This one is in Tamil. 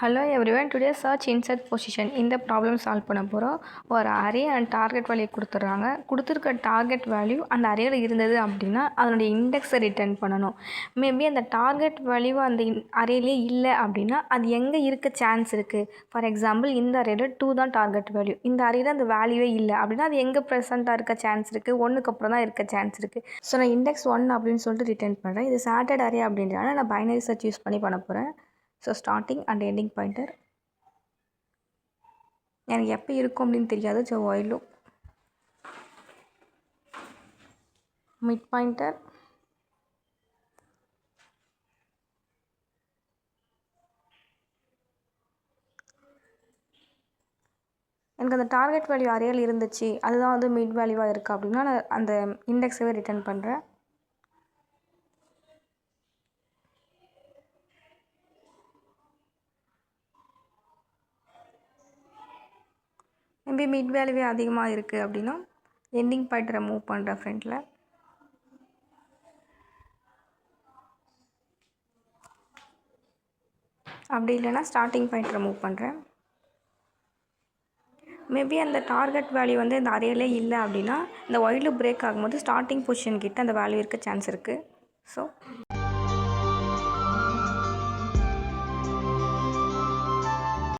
Hello everyone, today search insert position இந்த ப்ராப்ளம் சால்வ் பண்ண போகிறோம். ஒரு அரே அண்ட் டார்கெட் வேல்யூ கொடுத்துட்றாங்க. கொடுத்துருக்க டார்கெட் வேல்யூ அந்த அரேயில் இருந்தது அப்படின்னா அதனுடைய இண்டெக்ஸை ரிட்டர்ன் பண்ணணும். மேபி அந்த டார்கெட் வேல்யூ அந்த அரேலே இல்லை அப்படின்னா அது எங்கே இருக்க சான்ஸ் இருக்குது. ஃபார் எக்ஸாம்பிள் இந்த அரேயில் 2 தான் டார்கெட் வேல்யூ, இந்த அரேயில் அந்த வேல்யூவே இல்லை அப்படின்னா அது எங்கே ப்ரெசென்ட்டாக இருக்க சான்ஸ் இருக்குது, 1க்கு அப்புறம் தான் இருக்க சான்ஸ் இருக்குது. ஸோ நான் இண்டெக்ஸ் 1 அப்படின்னு சொல்லிட்டு ரிட்டர்ன் பண்ணுறேன். இது சார்ட்டட் அரே அப்படின்றனால நான் பைனரி சர்ச் யூஸ் பண்ணி பண்ண போகிறேன். So starting and ending pointer எனக்கு எப்போ இருக்கும் அப்படின்னு தெரியாது. So while loop, mid pointer, எனக்கு அந்த டார்கெட் வேல்யூ அரேயில் இருந்துச்சு, அதுதான் வந்து மிட் வேல்யூவாக இருக்குது அப்படின்னா நான் அந்த இண்டெக்ஸவே ரிட்டர்ன் பண்ணுறேன். மேபி மிட் வேல்யூவே அதிகமாக இருக்குது அப்படின்னா எண்டிங் பாயிண்டரை மூவ் பண்ணுறேன் ஃப்ரண்ட்டில். அப்படி இல்லைன்னா ஸ்டார்டிங் பாயிண்டரை மூவ் பண்ணுறேன். மேபி அந்த டார்கெட் வேல்யூ வந்து இந்த அரேலே இல்லை அப்படின்னா இந்த while loop பிரேக் ஆகும்போது ஸ்டார்டிங் பொசிஷன் கிட்ட அந்த வேல்யூ இருக்க சான்ஸ் இருக்குது. ஸோ